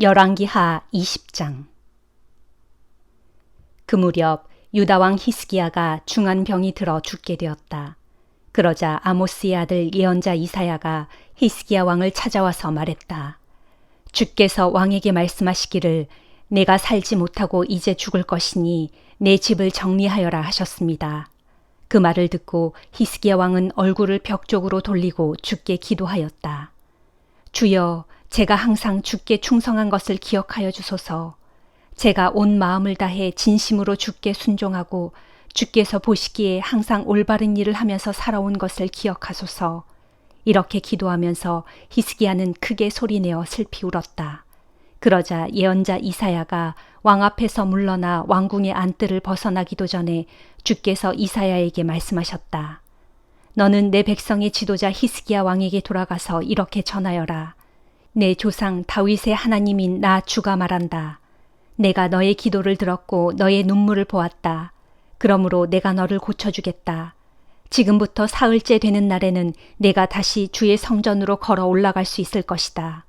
열왕기하 20장. 그 무렵 유다왕 히스기야가 중한 병이 들어 죽게 되었다. 그러자 아모스의 아들 예언자 이사야가 히스기야 왕을 찾아와서 말했다. 주께서 왕에게 말씀하시기를 내가 살지 못하고 이제 죽을 것이니 내 집을 정리하여라 하셨습니다. 그 말을 듣고 히스기야 왕은 얼굴을 벽 쪽으로 돌리고 주께 기도하였다. 주여, 제가 항상 주께 충성한 것을 기억하여 주소서. 제가 온 마음을 다해 진심으로 주께 순종하고 주께서 보시기에 항상 올바른 일을 하면서 살아온 것을 기억하소서. 이렇게 기도하면서 히스기야는 크게 소리내어 슬피 울었다. 그러자 예언자 이사야가 왕 앞에서 물러나 왕궁의 안뜰을 벗어나기도 전에 주께서 이사야에게 말씀하셨다. 너는 내 백성의 지도자 히스기야 왕에게 돌아가서 이렇게 전하여라. 내 조상 다윗의 하나님인 나 주가 말한다. 내가 너의 기도를 들었고 너의 눈물을 보았다. 그러므로 내가 너를 고쳐주겠다. 지금부터 사흘째 되는 날에는 내가 다시 주의 성전으로 걸어 올라갈 수 있을 것이다.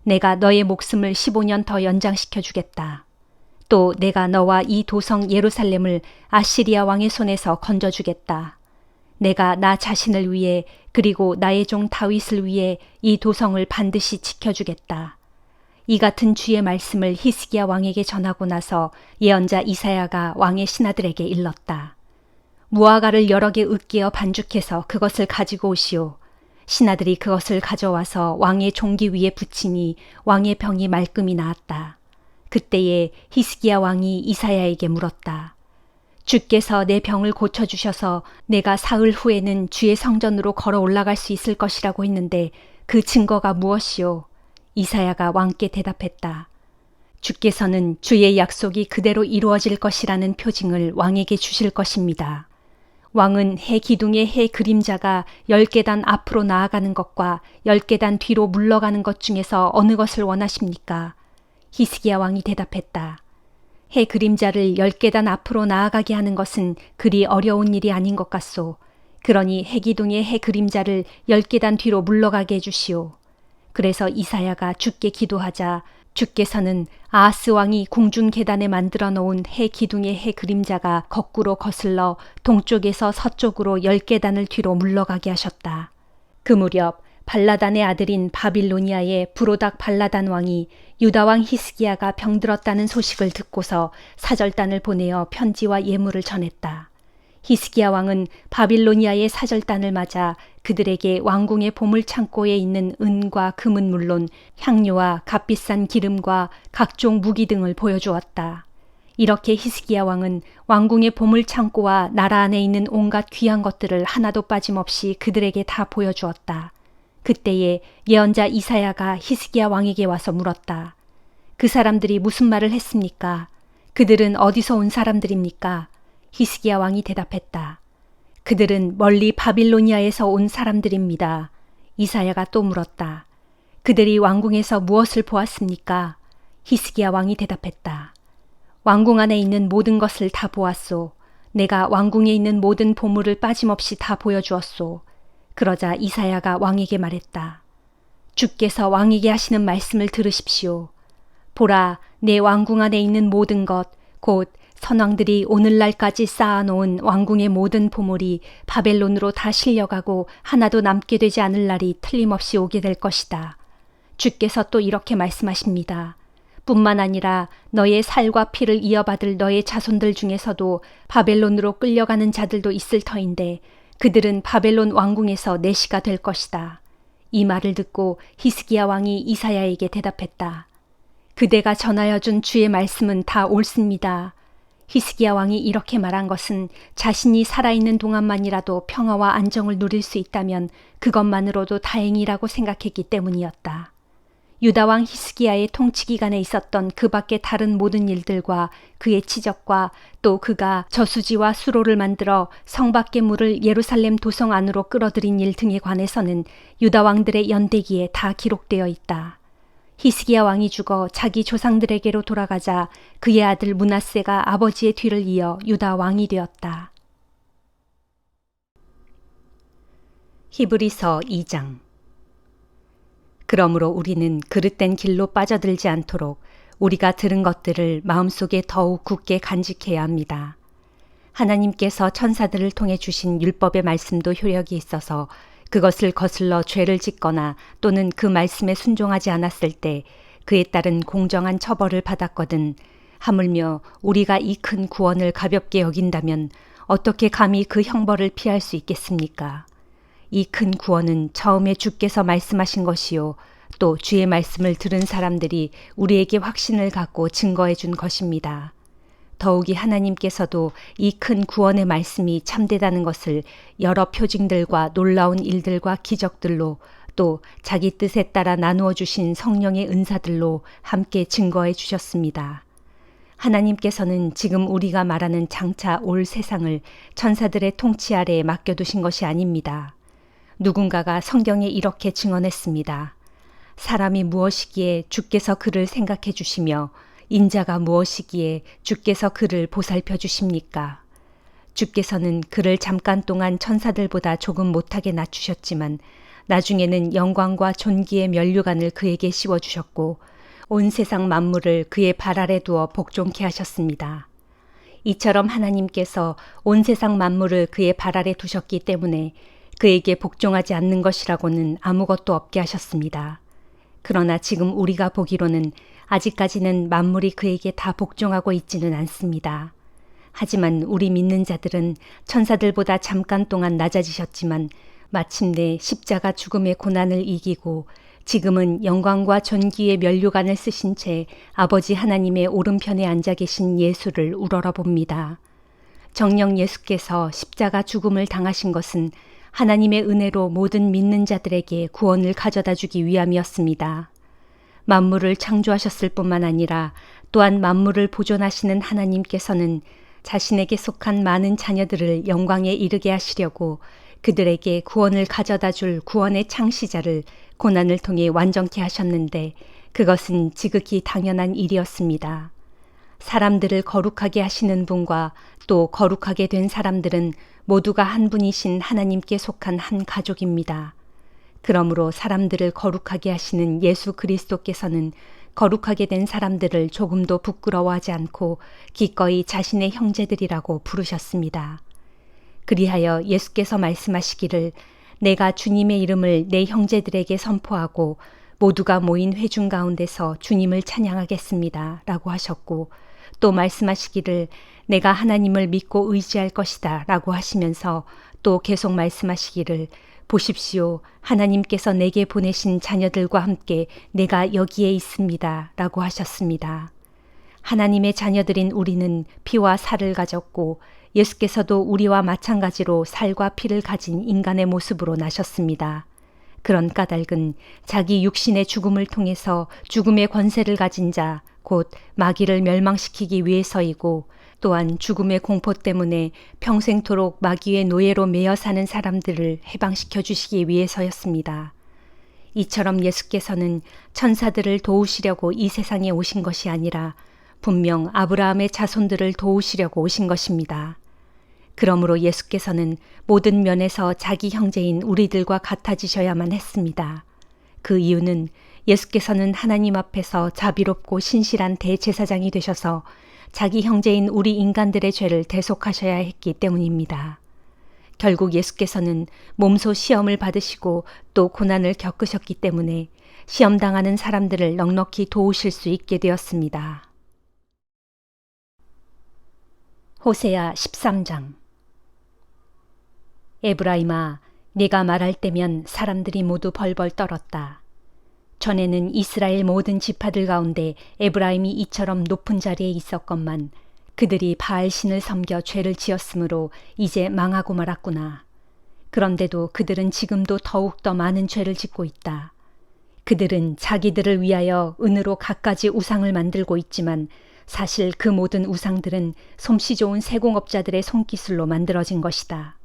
내가 너의 목숨을 15년 더 연장시켜 주겠다. 또 내가 너와 이 도성 예루살렘을 아시리아 왕의 손에서 건져주겠다. 내가 나 자신을 위해 그리고 나의 종 다윗을 위해 이 도성을 반드시 지켜주겠다. 이 같은 주의 말씀을 히스기야 왕에게 전하고 나서 예언자 이사야가 왕의 신하들에게 일렀다. 무화과를 여러 개 으깨어 반죽해서 그것을 가지고 오시오. 신하들이 그것을 가져와서 왕의 종기 위에 붙이니 왕의 병이 말끔히 나았다. 그때에 히스기야 왕이 이사야에게 물었다. 주께서 내 병을 고쳐주셔서 내가 사흘 후에는 주의 성전으로 걸어 올라갈 수 있을 것이라고 했는데 그 증거가 무엇이오? 이사야가 왕께 대답했다. 주께서는 주의 약속이 그대로 이루어질 것이라는 표징을 왕에게 주실 것입니다. 왕은 해 기둥의 해 그림자가 10계단 앞으로 나아가는 것과 10계단 뒤로 물러가는 것 중에서 어느 것을 원하십니까? 히스기야 왕이 대답했다. 해 그림자를 10계단 앞으로 나아가게 하는 것은 그리 어려운 일이 아닌 것 같소. 그러니 해 기둥의 해 그림자를 10계단 뒤로 물러가게 해주시오. 그래서 이사야가 주께 기도하자 주께서는 아하스 왕이 궁중 계단에 만들어 놓은 해 기둥의 해 그림자가 거꾸로 거슬러 동쪽에서 서쪽으로 10계단을 뒤로 물러가게 하셨다. 그 무렵 발라단의 아들인 바빌로니아의 브로닥 발라단 왕이 유다 왕 히스기야가 병들었다는 소식을 듣고서 사절단을 보내어 편지와 예물을 전했다. 히스기야 왕은 바빌로니아의 사절단을 맞아 그들에게 왕궁의 보물 창고에 있는 은과 금은 물론 향료와 값비싼 기름과 각종 무기 등을 보여주었다. 이렇게 히스기야 왕은 왕궁의 보물 창고와 나라 안에 있는 온갖 귀한 것들을 하나도 빠짐없이 그들에게 다 보여주었다. 그때에 예언자 이사야가 히스기야 왕에게 와서 물었다. 그 사람들이 무슨 말을 했습니까? 그들은 어디서 온 사람들입니까? 히스기야 왕이 대답했다. 그들은 멀리 바빌로니아에서 온 사람들입니다. 이사야가 또 물었다. 그들이 왕궁에서 무엇을 보았습니까? 히스기야 왕이 대답했다. 왕궁 안에 있는 모든 것을 다 보았소. 내가 왕궁에 있는 모든 보물을 빠짐없이 다 보여주었소. 그러자 이사야가 왕에게 말했다. 주께서 왕에게 하시는 말씀을 들으십시오. 보라, 내 왕궁 안에 있는 모든 것, 곧 선왕들이 오늘날까지 쌓아놓은 왕궁의 모든 보물이 바벨론으로 다 실려가고 하나도 남게 되지 않을 날이 틀림없이 오게 될 것이다. 주께서 또 이렇게 말씀하십니다. 뿐만 아니라 너의 살과 피를 이어받을 너의 자손들 중에서도 바벨론으로 끌려가는 자들도 있을 터인데 그들은 바벨론 왕궁에서 내시가 될 것이다. 이 말을 듣고 히스기야 왕이 이사야에게 대답했다. 그대가 전하여 준 주의 말씀은 다 옳습니다. 히스기야 왕이 이렇게 말한 것은 자신이 살아있는 동안만이라도 평화와 안정을 누릴 수 있다면 그것만으로도 다행이라고 생각했기 때문이었다. 유다 왕 히스기야의 통치 기간에 있었던 그 밖의 다른 모든 일들과 그의 치적과 또 그가 저수지와 수로를 만들어 성 밖의 물을 예루살렘 도성 안으로 끌어들인 일 등에 관해서는 유다 왕들의 연대기에 다 기록되어 있다. 히스기야 왕이 죽어 자기 조상들에게로 돌아가자 그의 아들 므낫세가 아버지의 뒤를 이어 유다 왕이 되었다. 히브리서 2장. 그러므로 우리는 그릇된 길로 빠져들지 않도록 우리가 들은 것들을 마음속에 더욱 굳게 간직해야 합니다. 하나님께서 천사들을 통해 주신 율법의 말씀도 효력이 있어서 그것을 거슬러 죄를 짓거나 또는 그 말씀에 순종하지 않았을 때 그에 따른 공정한 처벌을 받았거든 하물며 우리가 이 큰 구원을 가볍게 여긴다면 어떻게 감히 그 형벌을 피할 수 있겠습니까? 이 큰 구원은 처음에 주께서 말씀하신 것이요 또 주의 말씀을 들은 사람들이 우리에게 확신을 갖고 증거해 준 것입니다. 더욱이 하나님께서도 이 큰 구원의 말씀이 참되다는 것을 여러 표징들과 놀라운 일들과 기적들로 또 자기 뜻에 따라 나누어 주신 성령의 은사들로 함께 증거해 주셨습니다. 하나님께서는 지금 우리가 말하는 장차 올 세상을 천사들의 통치 아래에 맡겨두신 것이 아닙니다. 누군가가 성경에 이렇게 증언했습니다. 사람이 무엇이기에 주께서 그를 생각해 주시며 인자가 무엇이기에 주께서 그를 보살펴 주십니까? 주께서는 그를 잠깐 동안 천사들보다 조금 못하게 낮추셨지만 나중에는 영광과 존귀의 면류관을 그에게 씌워주셨고 온 세상 만물을 그의 발 아래 두어 복종케 하셨습니다. 이처럼 하나님께서 온 세상 만물을 그의 발 아래 두셨기 때문에 그에게 복종하지 않는 것이라고는 아무것도 없게 하셨습니다. 그러나 지금 우리가 보기로는 아직까지는 만물이 그에게 다 복종하고 있지는 않습니다. 하지만 우리 믿는 자들은 천사들보다 잠깐 동안 낮아지셨지만 마침내 십자가 죽음의 고난을 이기고 지금은 영광과 존귀의 면류관을 쓰신 채 아버지 하나님의 오른편에 앉아 계신 예수를 우러러 봅니다. 정녕 예수께서 십자가 죽음을 당하신 것은 하나님의 은혜로 모든 믿는 자들에게 구원을 가져다 주기 위함이었습니다. 만물을 창조하셨을 뿐만 아니라 또한 만물을 보존하시는 하나님께서는 자신에게 속한 많은 자녀들을 영광에 이르게 하시려고 그들에게 구원을 가져다 줄 구원의 창시자를 고난을 통해 완전케 하셨는데 그것은 지극히 당연한 일이었습니다. 사람들을 거룩하게 하시는 분과 또 거룩하게 된 사람들은 모두가 한 분이신 하나님께 속한 한 가족입니다. 그러므로 사람들을 거룩하게 하시는 예수 그리스도께서는 거룩하게 된 사람들을 조금도 부끄러워하지 않고 기꺼이 자신의 형제들이라고 부르셨습니다. 그리하여 예수께서 말씀하시기를 내가 주님의 이름을 내 형제들에게 선포하고 모두가 모인 회중 가운데서 주님을 찬양하겠습니다. 라고 하셨고 또 말씀하시기를 내가 하나님을 믿고 의지할 것이다. 라고 하시면서 또 계속 말씀하시기를 보십시오. 하나님께서 내게 보내신 자녀들과 함께 내가 여기에 있습니다. 라고 하셨습니다. 하나님의 자녀들인 우리는 피와 살을 가졌고 예수께서도 우리와 마찬가지로 살과 피를 가진 인간의 모습으로 나셨습니다. 그런 까닭은 자기 육신의 죽음을 통해서 죽음의 권세를 가진 자, 곧 마귀를 멸망시키기 위해서이고 또한 죽음의 공포 때문에 평생토록 마귀의 노예로 매여 사는 사람들을 해방시켜 주시기 위해서였습니다. 이처럼 예수께서는 천사들을 도우시려고 이 세상에 오신 것이 아니라 분명 아브라함의 자손들을 도우시려고 오신 것입니다. 그러므로 예수께서는 모든 면에서 자기 형제인 우리들과 같아지셔야만 했습니다. 그 이유는 예수께서는 하나님 앞에서 자비롭고 신실한 대제사장이 되셔서 자기 형제인 우리 인간들의 죄를 대속하셔야 했기 때문입니다. 결국 예수께서는 몸소 시험을 받으시고 또 고난을 겪으셨기 때문에 시험당하는 사람들을 넉넉히 도우실 수 있게 되었습니다. 호세아 13장. 에브라임아, 네가 말할 때면 사람들이 모두 벌벌 떨었다. 전에는 이스라엘 모든 지파들 가운데 에브라임이 이처럼 높은 자리에 있었건만 그들이 바알신을 섬겨 죄를 지었으므로 이제 망하고 말았구나. 그런데도 그들은 지금도 더욱더 많은 죄를 짓고 있다. 그들은 자기들을 위하여 은으로 갖가지 우상을 만들고 있지만 사실 그 모든 우상들은 솜씨 좋은 세공업자들의 손기술로 만들어진 것이다.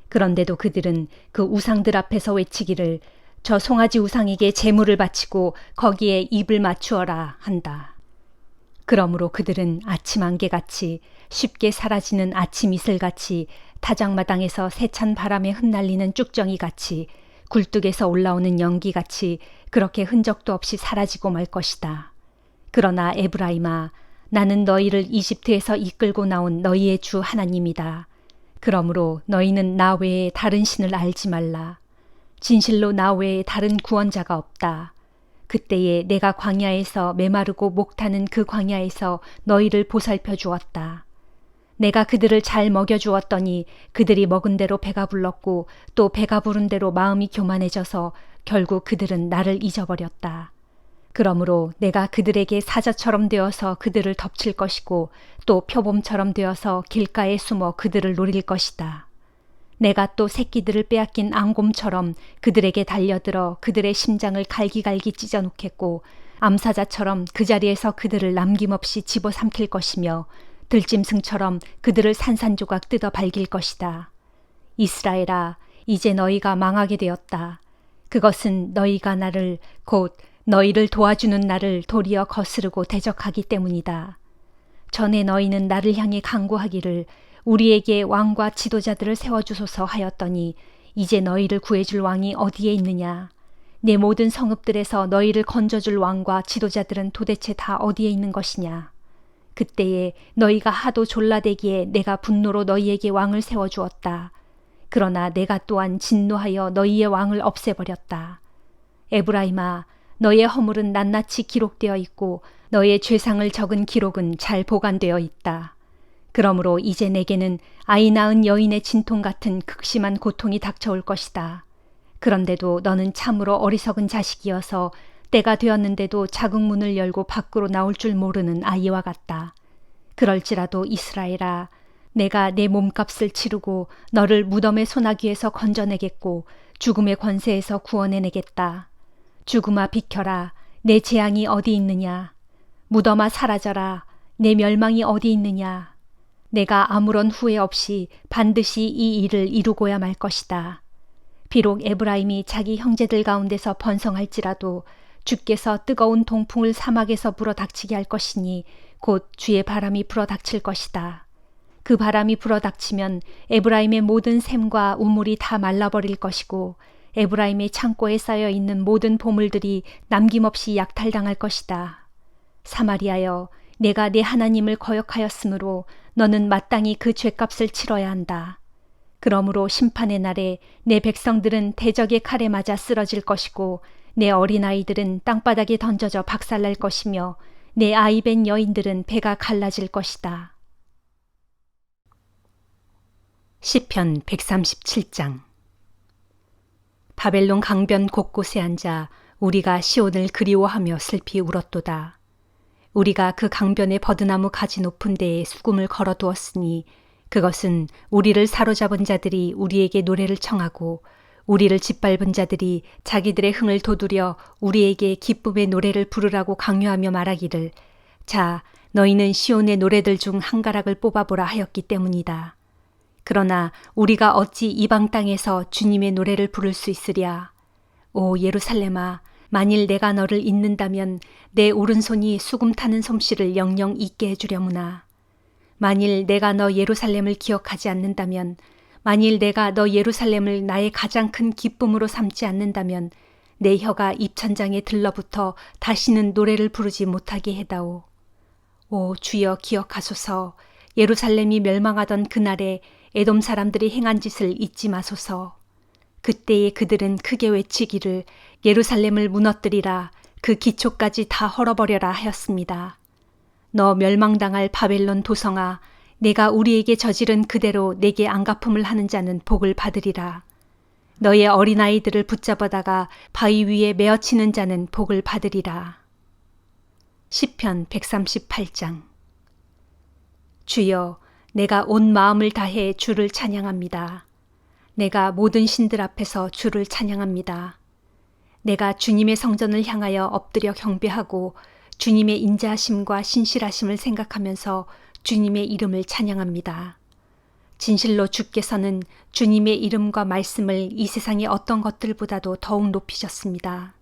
그런데도 그들은 그 우상들 앞에서 외치기를 저 송아지 우상에게 제물을 바치고 거기에 입을 맞추어라 한다. 그러므로 그들은 아침 안개같이 쉽게 사라지는 아침 이슬같이 타작마당에서 세찬 바람에 흩날리는 쭉정이같이 굴뚝에서 올라오는 연기같이 그렇게 흔적도 없이 사라지고 말 것이다. 그러나 에브라임아, 나는 너희를 이집트에서 이끌고 나온 너희의 주 하나님이다. 그러므로 너희는 나 외에 다른 신을 알지 말라. 진실로 나 외에 다른 구원자가 없다. 그때에 내가 광야에서 메마르고 목타는 그 광야에서 너희를 보살펴 주었다. 내가 그들을 잘 먹여주었더니 그들이 먹은 대로 배가 불렀고 또 배가 부른 대로 마음이 교만해져서 결국 그들은 나를 잊어버렸다. 그러므로 내가 그들에게 사자처럼 되어서 그들을 덮칠 것이고 또 표범처럼 되어서 길가에 숨어 그들을 노릴 것이다. 내가 또 새끼들을 빼앗긴 앙곰처럼 그들에게 달려들어 그들의 심장을 갈기갈기 찢어놓겠고 암사자처럼 그 자리에서 그들을 남김없이 집어삼킬 것이며 들짐승처럼 그들을 산산조각 뜯어 발길 것이다. 이스라엘아, 이제 너희가 망하게 되었다. 그것은 너희가 나를 곧 너희를 도와주는 나를 도리어 거스르고 대적하기 때문이다. 전에 너희는 나를 향해 간구하기를 우리에게 왕과 지도자들을 세워주소서 하였더니 이제 너희를 구해줄 왕이 어디에 있느냐? 내 모든 성읍들에서 너희를 건져줄 왕과 지도자들은 도대체 다 어디에 있는 것이냐? 그때에 너희가 하도 졸라대기에 내가 분노로 너희에게 왕을 세워주었다. 그러나 내가 또한 진노하여 너희의 왕을 없애버렸다. 에브라임아, 너의 허물은 낱낱이 기록되어 있고 너의 죄상을 적은 기록은 잘 보관되어 있다. 그러므로 이제 내게는 아이 낳은 여인의 진통 같은 극심한 고통이 닥쳐올 것이다. 그런데도 너는 참으로 어리석은 자식이어서 때가 되었는데도 자궁문을 열고 밖으로 나올 줄 모르는 아이와 같다. 그럴지라도 이스라엘아, 내가 내 몸값을 치르고 너를 무덤의 소나기에서 건져내겠고 죽음의 권세에서 구원해내겠다. 죽음아 비켜라, 내 재앙이 어디 있느냐? 무덤아 사라져라, 내 멸망이 어디 있느냐? 내가 아무런 후회 없이 반드시 이 일을 이루고야 말 것이다. 비록 에브라임이 자기 형제들 가운데서 번성할지라도 주께서 뜨거운 동풍을 사막에서 불어닥치게 할 것이니 곧 주의 바람이 불어닥칠 것이다. 그 바람이 불어닥치면 에브라임의 모든 샘과 우물이 다 말라버릴 것이고 에브라임의 창고에 쌓여있는 모든 보물들이 남김없이 약탈당할 것이다. 사마리아여, 내가 네 하나님을 거역하였으므로 너는 마땅히 그 죄값을 치러야 한다. 그러므로 심판의 날에 내 백성들은 대적의 칼에 맞아 쓰러질 것이고 내 어린아이들은 땅바닥에 던져져 박살날 것이며 내 아이벤 여인들은 배가 갈라질 것이다. 시편 137장. 바벨론 강변 곳곳에 앉아 우리가 시온을 그리워하며 슬피 울었도다. 우리가 그 강변의 버드나무 가지 높은 데에 수금을 걸어두었으니 그것은 우리를 사로잡은 자들이 우리에게 노래를 청하고 우리를 짓밟은 자들이 자기들의 흥을 돋우려 우리에게 기쁨의 노래를 부르라고 강요하며 말하기를 자, 너희는 시온의 노래들 중 한 가락을 뽑아보라 하였기 때문이다. 그러나 우리가 어찌 이방 땅에서 주님의 노래를 부를 수 있으랴. 오 예루살렘아, 만일 내가 너를 잊는다면 내 오른손이 수금 타는 솜씨를 영영 잊게 해주려무나. 만일 내가 너 예루살렘을 기억하지 않는다면, 만일 내가 너 예루살렘을 나의 가장 큰 기쁨으로 삼지 않는다면 내 혀가 입천장에 들러붙어 다시는 노래를 부르지 못하게 해다오. 오 주여 기억하소서. 예루살렘이 멸망하던 그날에 에돔 사람들이 행한 짓을 잊지 마소서. 그때에 그들은 크게 외치기를 예루살렘을 무너뜨리라, 그 기초까지 다 헐어버려라 하였습니다. 너 멸망당할 바벨론 도성아, 내가 우리에게 저지른 그대로 내게 안갚음을 하는 자는 복을 받으리라. 너의 어린아이들을 붙잡아다가 바위 위에 메어치는 자는 복을 받으리라. 시편 138장. 주여, 내가 온 마음을 다해 주를 찬양합니다. 내가 모든 신들 앞에서 주를 찬양합니다. 내가 주님의 성전을 향하여 엎드려 경배하고 주님의 인자하심과 신실하심을 생각하면서 주님의 이름을 찬양합니다. 진실로 주께서는 주님의 이름과 말씀을 이 세상의 어떤 것들보다도 더욱 높이셨습니다.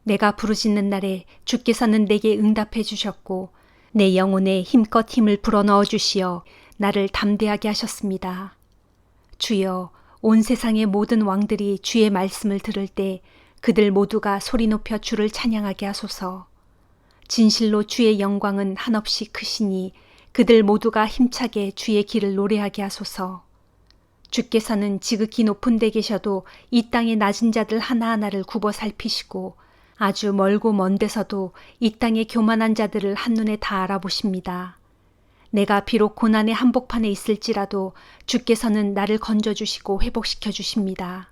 내가 부르짖는 날에 주께서는 내게 응답해 주셨고 내 영혼에 힘껏 힘을 불어넣어 주시어 나를 담대하게 하셨습니다. 주여, 온 세상의 모든 왕들이 주의 말씀을 들을 때 그들 모두가 소리 높여 주를 찬양하게 하소서. 진실로 주의 영광은 한없이 크시니 그들 모두가 힘차게 주의 길을 노래하게 하소서. 주께서는 지극히 높은 데 계셔도 이 땅의 낮은 자들 하나하나를 굽어 살피시고 아주 멀고 먼 데서도 이 땅의 교만한 자들을 한눈에 다 알아보십니다. 내가 비록 고난의 한복판에 있을지라도 주께서는 나를 건져주시고 회복시켜 주십니다.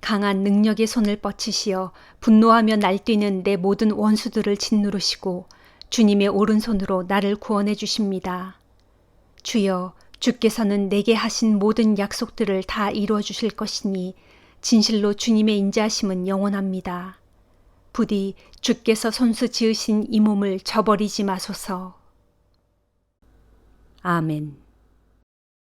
강한 능력의 손을 뻗치시어 분노하며 날뛰는 내 모든 원수들을 짓누르시고 주님의 오른손으로 나를 구원해 주십니다. 주여, 주께서는 내게 하신 모든 약속들을 다 이루어 주실 것이니 진실로 주님의 인자하심은 영원합니다. 부디 주께서 손수 지으신 이 몸을 저버리지 마소서. 아멘.